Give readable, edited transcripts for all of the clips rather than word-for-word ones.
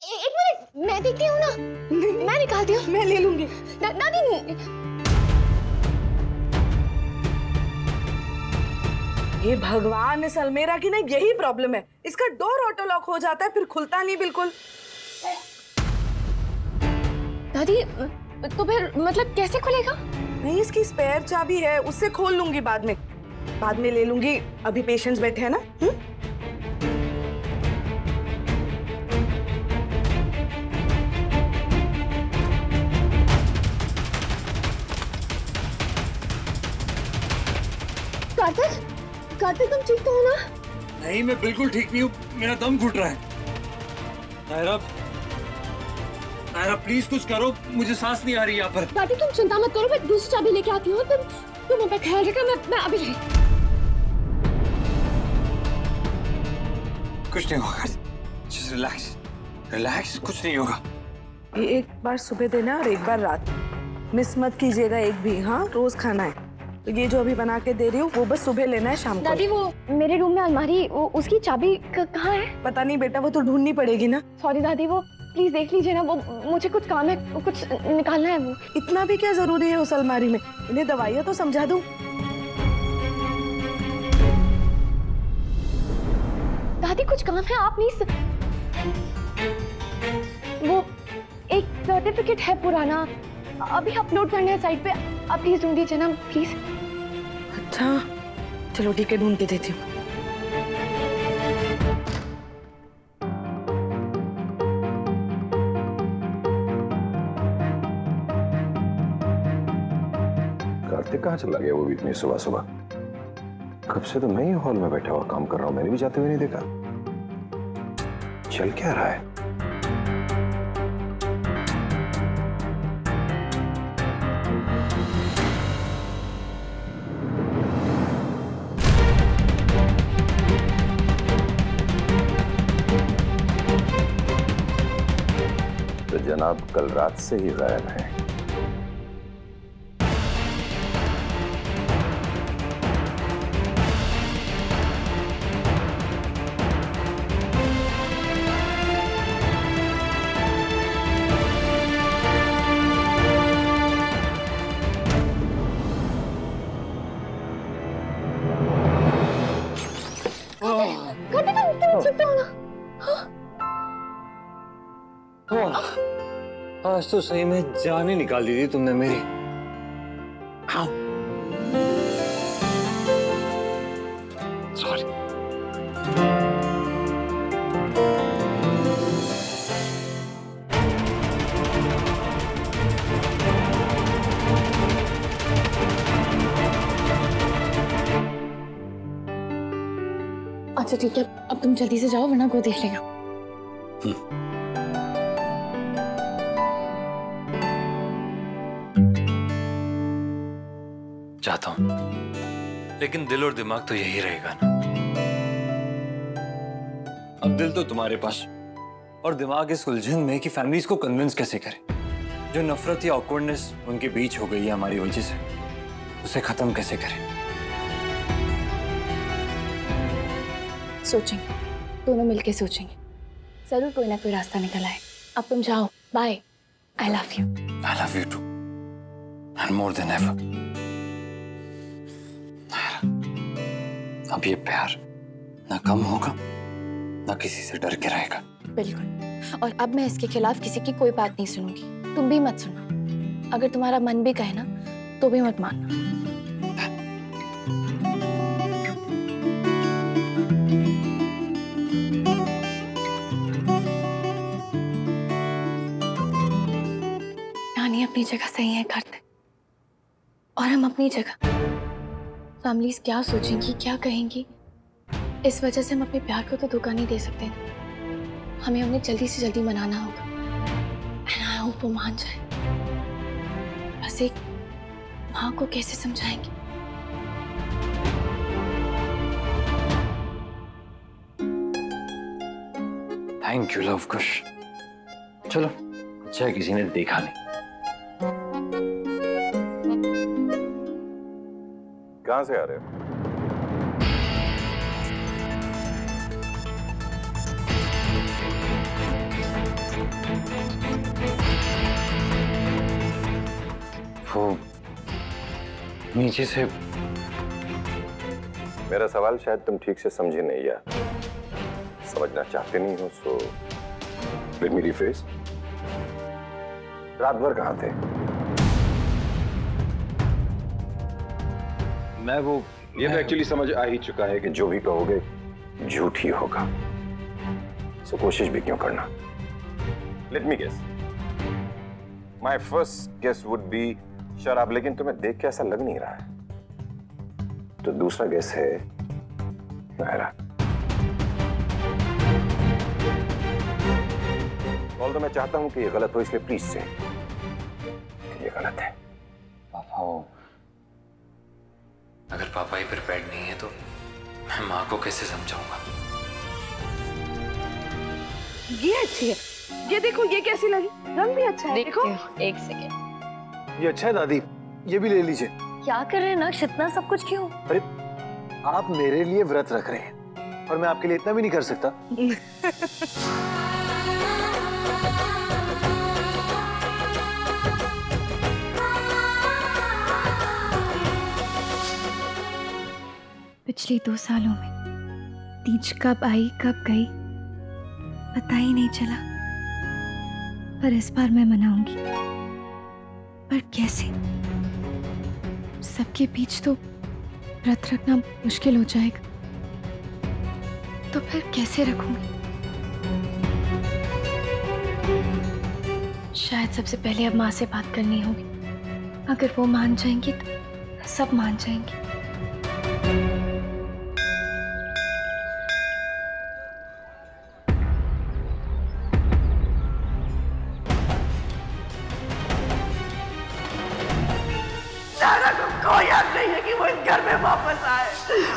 एक मिनट, मैं देखती हूँ ना। मैं निकालती हूँ। मैं ले लूंगी। दादी। ये भगवान, इस अलमेरा की ना यही प्रॉब्लम है। इसका डोर ऑटो लॉक हो जाता है, फिर खुलता नहीं बिल्कुल। दादी तो फिर मतलब कैसे खुलेगा? नहीं, इसकी स्पेयर चाबी है, उससे खोल लूंगी बाद में ले लूंगी। अभी पेशेंट्स बैठे हैं ना। कार्तिक तुम ठीक तो हो ना? नहीं, मैं बिल्कुल ठीक नहीं हूँ, मेरा दम घुट रहा है। नायरा प्लीज कुछ करो, मुझे सांस नहीं आ रही यहाँ पर। दादी तुम चिंता मत करो, मैं दूसरी चाबी लेके आती हूँ। तुम अपना ख्याल रखना, मैं अभी कुछ नहीं होगा, just रिलैक्स, कुछ नहीं होगा। ये एक बार सुबह देना और एक बार रात, मिस मत कीजिएगा एक भी। हाँ, रोज खाना है। तो ये जो अभी बना के दे रही हूँ वो बस सुबह लेना है, शाम को। दादी वो मेरे रूम में अलमारी, उसकी चाबी कहाँ है? पता नहीं बेटा, वो तो ढूंढनी पड़ेगी ना। सॉरी दादी, वो प्लीज देख लीजिए ना, वो मुझे कुछ काम है, कुछ निकालना है। वो इतना भी क्या जरूरी है उस अलमारी में? इन्हें दवाइयाँ तो समझा दूं। दादी कुछ काम है, आप प्लीज। वो एक सर्टिफिकेट है पुराना, अभी अपलोड करना है साइट पे, आप प्लीज ढूंढ दीजिए ना प्लीज। अच्छा चलो ठीक है, ढूंढ के देती हूँ। कार्तिक कहाँ चला गया वो भी इतनी सुबह सुबह? कब से तो मैं ही हॉल में बैठा हुआ काम कर रहा हूँ, मैंने भी जाते हुए नहीं देखा। चल क्या रहा है? तो जनाब कल रात से ही गायब है। आज तो सही में जान ही निकाल दी थी तुमने मेरी। सॉरी। अच्छा ठीक है, अब तुम जल्दी से जाओ वरना कोई देख लेगा। चाहता हूं, लेकिन दिल और दिमाग तो यही रहेगा ना। अब दिल तो तुम्हारे पास और दिमाग इस उलझन में कि फैमिलीज को कन्विंस कैसे करें। जो नफरत या ऑकवर्डनेस उनके बीच हो गई है हमारी वजह से, उसे खत्म कैसे करें। सोचेंगे, दोनों मिलके सोचेंगे, जरूर कोई ना कोई रास्ता निकल आए। अब तुम जाओ, bye. I love you too and more than ever. अब ये प्यार ना कम होगा, ना किसी से डर के रहेगा। बिल्कुल, और अब मैं इसके खिलाफ किसी की कोई बात नहीं सुनूंगी। तुम भी मत सुनो, अगर तुम्हारा मन भी कहे ना तो भी मत मानना। नानी अपनी जगह सही है करते, और हम अपनी जगह। फैमिलीज क्या सोचेंगी, क्या कहेंगी, इस वजह से हम अपने प्यार को तो धोखा नहीं दे सकते। हमें उन्हें जल्दी से जल्दी मनाना होगा। And I hope वो मान जाए। बस एक माँ को कैसे समझाएंगे? थैंक यू लव कुश। चलो, अच्छा है किसी ने देखा नहीं। कहाँ से आ रहे हो? वो नीचे से। मेरा सवाल शायद तुम ठीक से समझे नहीं या समझना चाहते नहीं हो, सो लेट मी रिफ्रेश। रात भर कहाँ थे? मैं वो ये तो एक्चुअली समझ आ ही चुका है कि जो भी कहोगे झूठ ही होगा, सो कोशिश भी क्यों करना। Let me guess. My first guess would be शराब, लेकिन तुम्हें देख के ऐसा लग नहीं रहा है, तो दूसरा गेस है नायरा। ऑल्दो मैं चाहता हूं कि ये गलत हो, इसलिए प्लीज से कि ये गलत है। पापा अगर पापा ही प्रिपेयर्ड नहीं है तो मैं माँ को कैसे समझाऊंगा? ये अच्छी है, ये देखो, ये कैसी लगी? रंग भी अच्छा है, देखो। एक सेकेंड, ये अच्छा है दादी, ये भी ले लीजिए। क्या कर रहे हैं नक्श, इतना सब कुछ क्यों? अरे आप मेरे लिए व्रत रख रहे हैं और मैं आपके लिए इतना भी नहीं कर सकता। पिछले 2 सालों में तीज कब आई कब गई पता ही नहीं चला, पर इस बार मैं मनाऊंगी। पर कैसे? सबके बीच तो व्रत रखना मुश्किल हो जाएगा, तो फिर कैसे रखूंगी? शायद सबसे पहले अब माँ से बात करनी होगी। अगर वो मान जाएंगी तो सब मान जाएंगे। कोई हक नहीं है कि वो इस घर में वापस आए।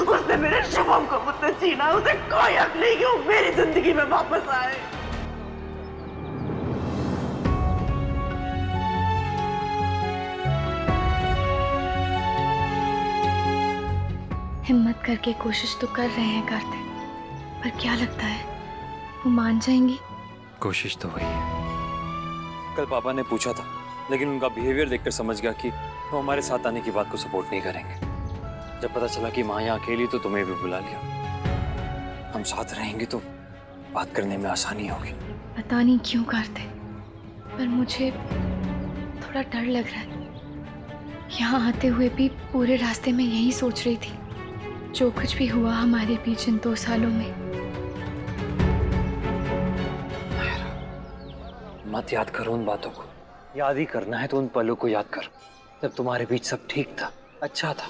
उसने मेरे शुभम को मुझसे छीना, उसे कोई हक नहीं कि वो मेरी जिंदगी में वापस आए। हिम्मत करके कोशिश तो कर रहे हैं कार्तिक, पर क्या लगता है वो मान जाएंगी? कोशिश तो हुई है। कल पापा ने पूछा था, लेकिन उनका बिहेवियर देखकर समझ गया कि वो हमारे साथ आने की बात को सपोर्ट नहीं करेंगे। जब पता चला कि माँ यहाँ अकेली तो तुम्हें भी बुला लिया। हम साथ रहेंगे तो बात करने में आसानी होगी। पता नहीं क्यों कार्तिक, पर मुझे थोड़ा डर लग रहा है। यहाँ आते हुए भी पूरे रास्ते में यही सोच रही थी, जो कुछ भी हुआ हमारे बीच इन 2 सालों में। मत याद करो उन बातों को, याद ही करना है तो उन पलों को याद कर, जब तुम्हारे बीच सब ठीक था, अच्छा था।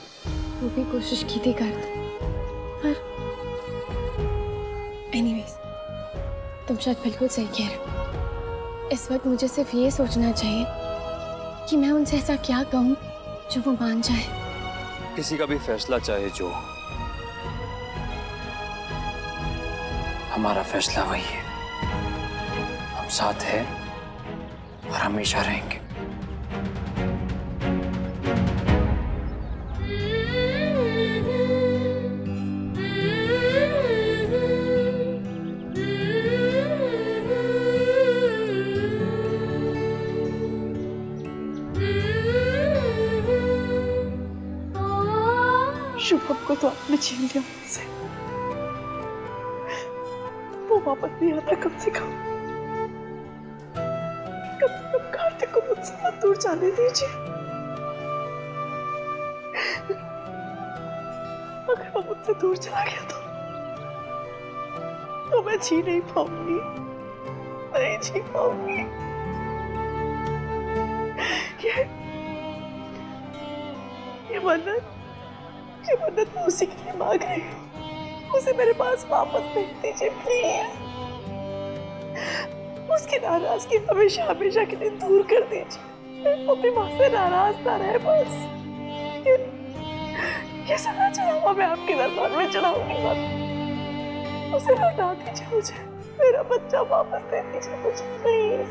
वो भी कोशिश की थी कार्तिक, पर एनीवेज, तुम शायद बिल्कुल सही कह रहे हो। इस वक्त मुझे सिर्फ ये सोचना चाहिए कि मैं उनसे ऐसा क्या कहूँ जो वो मान जाए। किसी का भी फैसला चाहे जो, हमारा फैसला वही है। हम साथ हैं और हमेशा रहेंगे। शुभम को तो आपने छीन लिया मुझसे, वो वापस नहीं आता। कम से कम कार्तिक को मुझसे मत दूर जाने दीजिए। अगर वो मुझसे दूर चला गया तो मैं जी नहीं पाऊंगी, नहीं जी पाऊंगी। ये मन्नत मैं उसी के लिए मांग रही हूँ। उसे मेरे पास वापस भेज दीजिए प्लीज। उसकी नाराजगी हमेशा हमेशा के लिए दूर कर दीजिए। अपनी माँ से नाराज ना रहे बस। ये सारा चढ़ावा मैं आपके दरबार में चढ़ाऊंगी। उसे लौटा दीजिए मुझे, मेरा बच्चा वापस दे दीजिए मुझे प्लीज।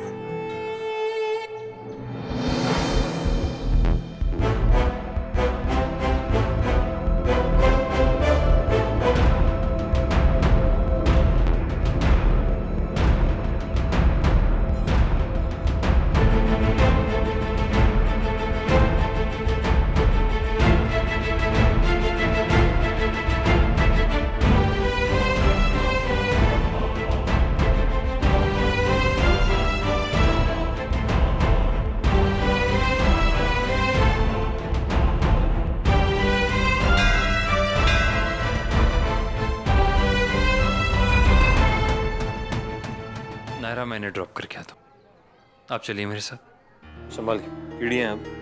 इन्हें ड्रॉप करके आता हूँ। आप चलिए मेरे साथ, संभाल के, कीड़ियाँ हैं अब।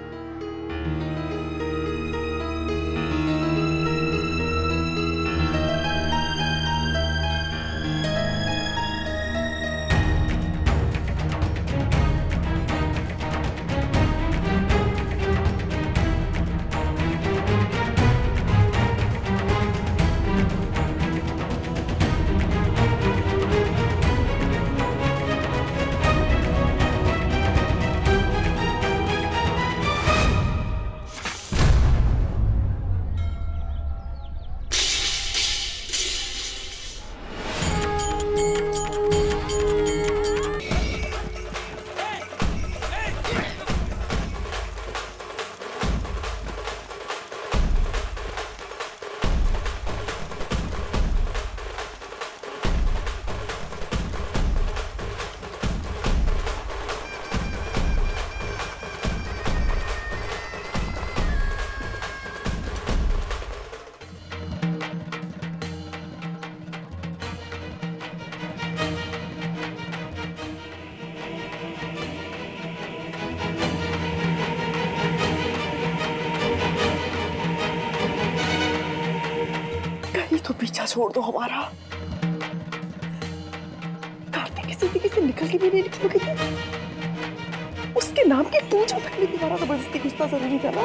तो पीछा छोड़ दो हमारा। कार्तिक की जिंदगी से निकल के भी नहीं निकलोगे तुम। उसके नाम की पूजा तक में तुम्हारा जबरदस्ती घुसना जरूरी था ना।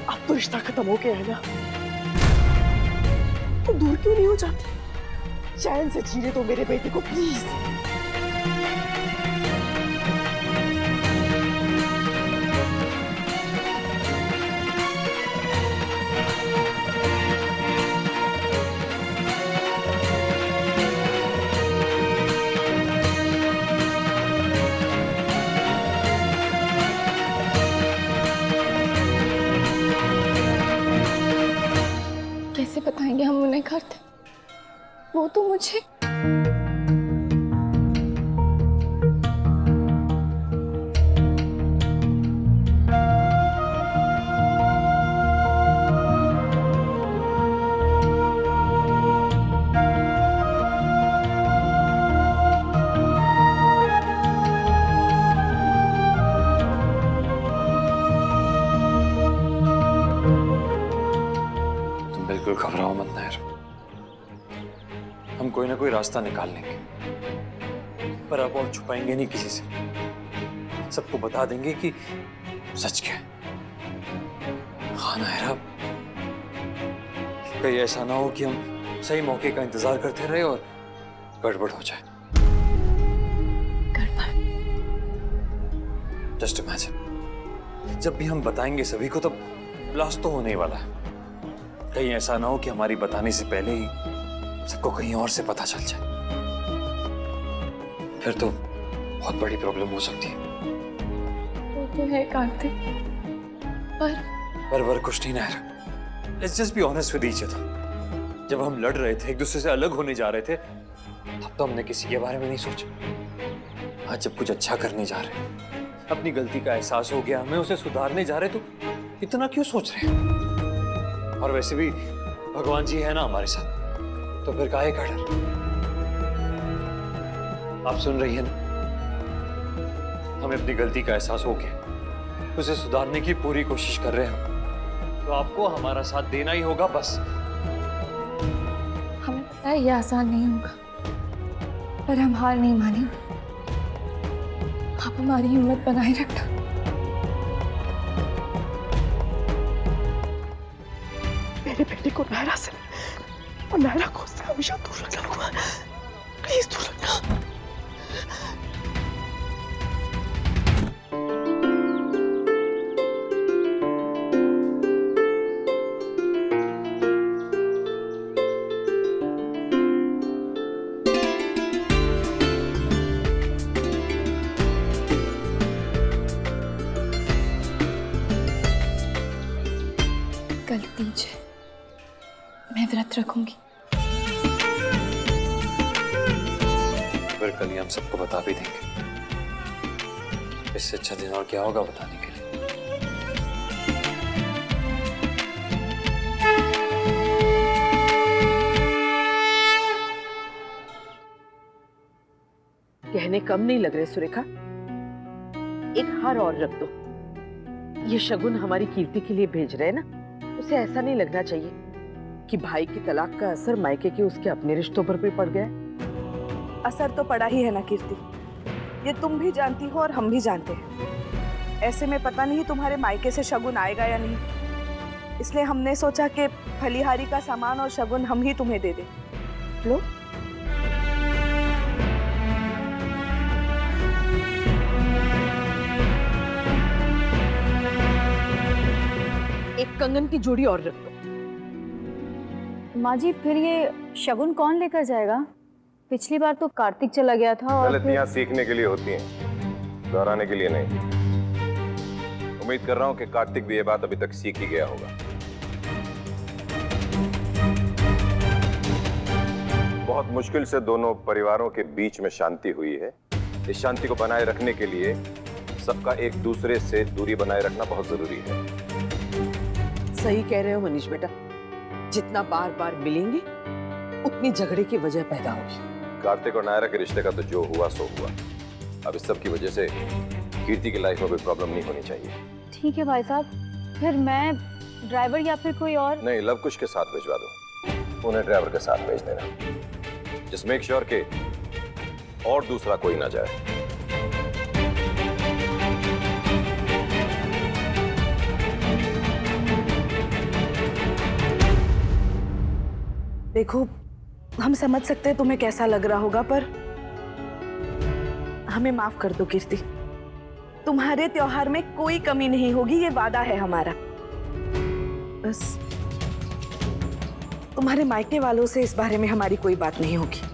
अब तो रिश्ता खत्म हो गया है ना, तो दूर क्यों नहीं हो जाती? चैन से जीने दो मेरे बेटे को प्लीज। कैसे बताएंगे हम उन्हें कार्तिक? वो तो मुझे बिल्कुल घबराओ मत नायर, हम कोई ना कोई रास्ता निकाल लेंगे, पर अब और छुपाएंगे नहीं किसी से। सबको बता देंगे कि सच क्या है। हाँ नायरा, कहीं ऐसा ना हो कि हम सही मौके का इंतजार करते रहे और गड़बड़ हो जाए। गड़बड़? जस्ट इमेजिन, जब भी हम बताएंगे सभी को तब ब्लास्ट तो होने ही वाला है। कहीं ऐसा ना हो कि हमारी बताने से पहले ही सबको कहीं और से पता चल जाए, फिर तो बहुत बड़ी प्रॉब्लम हो सकती है। वो तो है कार्तिक, पर कुछ नहीं Nair, let's just be honest with each other. जब हम लड़ रहे थे, एक दूसरे से अलग होने जा रहे थे, तब तो हमने किसी के बारे में नहीं सोचा। आज जब कुछ अच्छा करने जा रहे हैं, अपनी गलती का एहसास हो गया, हमें उसे सुधारने जा रहे, तो इतना क्यों सोच रहे हैं? और वैसे भी भगवान जी है ना हमारे साथ, तो फिर काहे का डर? आप सुन रही है ना, हमें अपनी गलती का एहसास हो गया, उसे सुधारने की पूरी कोशिश कर रहे हैं, तो आपको हमारा साथ देना ही होगा बस। हमें पता है ये आसान नहीं होगा, पर हम हार नहीं मानेंगे। आप हमारी हिम्मत बनाए रखना। मेरे बेटे को नायरा से और नायरा को उससे हमेशा दूर रखना, प्लीज दूर रखना। गलती है, मैं व्रत रखूंगी। फिर कल ही हम सबको बता भी देंगे। इससे अच्छा दिन और क्या होगा बताने के लिए। गहने कम नहीं लग रहे सुरेखा। एक हार और रख दो। ये शगुन हमारी कीर्ति के लिए भेज रहे हैं ना, उसे ऐसा नहीं लगना चाहिए कि भाई की तलाक का असर मायके के उसके अपने रिश्तों पर भी पड़ गया। असर तो पड़ा ही है ना कीर्ति, ये तुम भी जानती हो और हम भी जानते हैं। ऐसे में पता नहीं तुम्हारे मायके से शगुन आएगा या नहीं, इसलिए हमने सोचा कि फलीहारी का सामान और शगुन हम ही तुम्हें दे दें। लो। एक कंगन की जोड़ी और रख दो। माँ जी, फिर ये शगुन कौन लेकर जाएगा? पिछली बार तो कार्तिक चला गया था और गलतियां सीखने के लिए होती हैं, दोहराने के लिए नहीं। उम्मीद कर रहा हूं कि कार्तिक भी ये बात अभी तक सीख ही गया होगा। बहुत मुश्किल से दोनों परिवारों के बीच में शांति हुई है। इस शांति को बनाए रखने के लिए सबका एक दूसरे से दूरी बनाए रखना बहुत जरूरी है। सही कह रहे हो मनीष बेटा, जितना बार बार मिलेंगे उतनी झगड़े की वजह पैदा होगी। कार्तिक और नायरा के रिश्ते का तो जो हुआ सो हुआ। अब इस सब की वजह से कीर्ति की लाइफ में कोई प्रॉब्लम नहीं होनी चाहिए। ठीक है भाई साहब, फिर मैं ड्राइवर या फिर कोई और? नहीं, लवकुश के साथ भिजवा दो, उन्हें ड्राइवर के साथ भेज देना। जस्ट मेक श्योर के और दूसरा कोई ना जाए। देखो, हम समझ सकते हैं तुम्हें कैसा लग रहा होगा, पर हमें माफ कर दो कीर्ति। तुम्हारे त्योहार में कोई कमी नहीं होगी, ये वादा है हमारा। बस तुम्हारे मायके वालों से इस बारे में हमारी कोई बात नहीं होगी।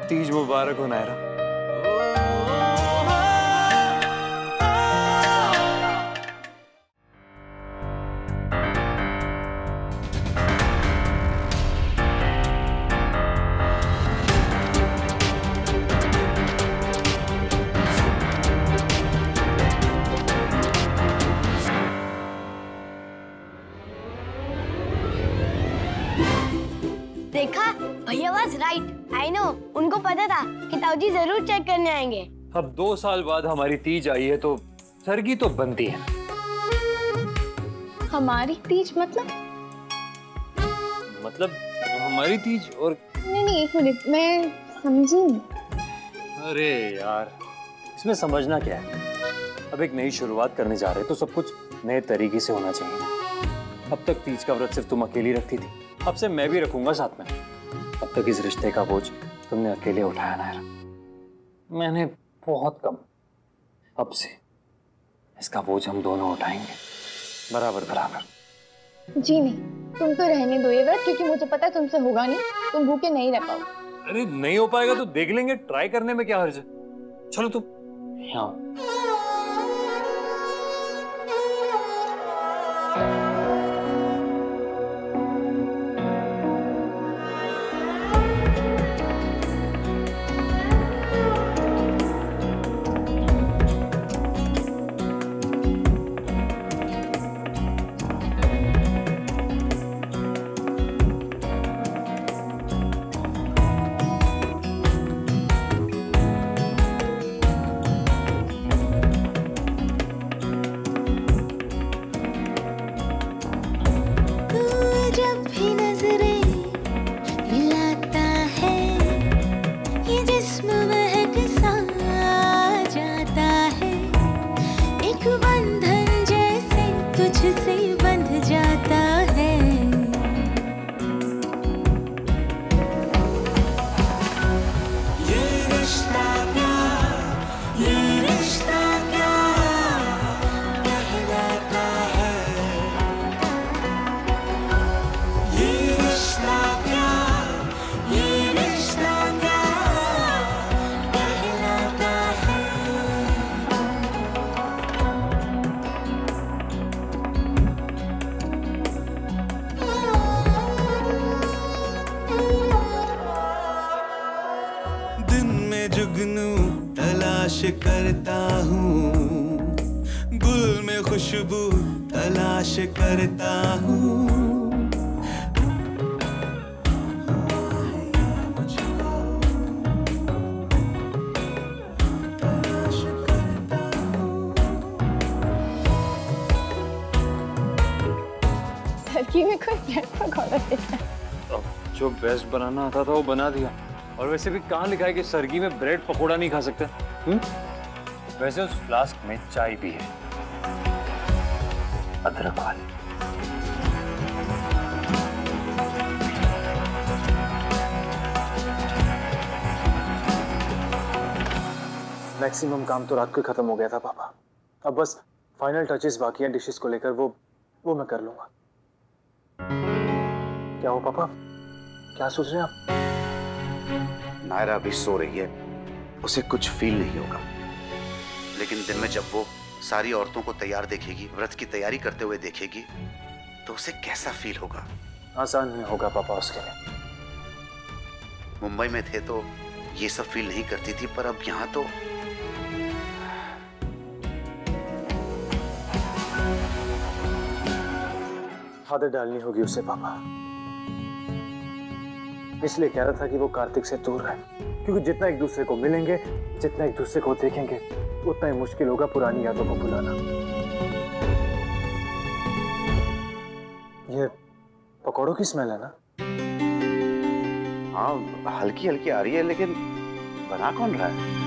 तीज मुबारक हो नायरा। देखा, भैया वाज राइट। आई नो, उनको पता था कि ताऊजी जरूर चेक करने आएंगे। अब 2 साल बाद हमारी तीज आई है तो सरगी तो बनती है। हमारी तीज मतलब हमारी तीज और नहीं, एक मिनट, मैं समझी नहीं। अरे यार, इसमें समझना क्या है? अब एक नई शुरुआत करने जा रहे हैं तो सब कुछ नए तरीके से होना चाहिए ना। अब तक तीज का व्रत सिर्फ तुम अकेली रखती थी, अब से मैं भी रखूंगा साथ में। अब तक इस रिश्ते का बोझ तुमने अकेले उठाया नायरा, मैंने बहुत कम। अब से इसका बोझ हम दोनों उठाएंगे, बराबर बराबर। जी नहीं, तुम तो रहने दो ये व्रत, क्योंकि मुझे पता है तुमसे होगा नहीं, तुम भूखे नहीं रह पाओगे। अरे नहीं हो पाएगा तो देख लेंगे, ट्राई करने में क्या हर्ज है। चलो तुम यहाँ। करता हूँ, गुल में खुशबू तलाश करता हूँ। सरगी में कोई ब्रेड पकौड़ा देता है। अब जो बेस्ट बनाना आता था वो बना दिया। और वैसे भी कहाँ लिखा है कि सरगी में ब्रेड पकोड़ा नहीं खा सकते? वैसे उस फ्लास्क में चाय भी है, अदरक वाली। मैक्सिमम काम तो रात को खत्म हो गया था पापा। अब बस फाइनल टचेस बाकी हैं डिशेस को लेकर, वो मैं कर लूंगा। क्या हो पापा, क्या सोच रहे हैं आप? नायरा अभी सो रही है, उसे कुछ फील नहीं होगा, लेकिन दिन में जब वो सारी औरतों को तैयार देखेगी, व्रत की तैयारी करते हुए देखेगी, तो उसे कैसा फील होगा? आसान नहीं होगा पापा उसके लिए। मुंबई में थे तो ये सब फील नहीं करती थी, पर अब यहाँ तो आदत डालनी होगी उसे पापा। इसलिए कह रहा था कि वो कार्तिक से दूर रहे, क्योंकि जितना एक दूसरे को मिलेंगे, जितना एक दूसरे को देखेंगे, उतना ही मुश्किल होगा पुरानी यादों को भुलाना। ये पकौड़ों की स्मेल है ना? हाँ, हल्की हल्की आ रही है, लेकिन बना कौन रहा है?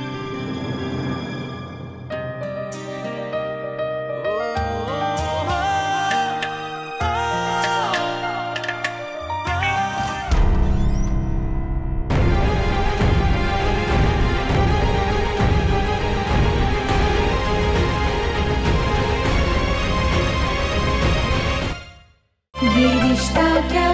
ये रिश्ता क्या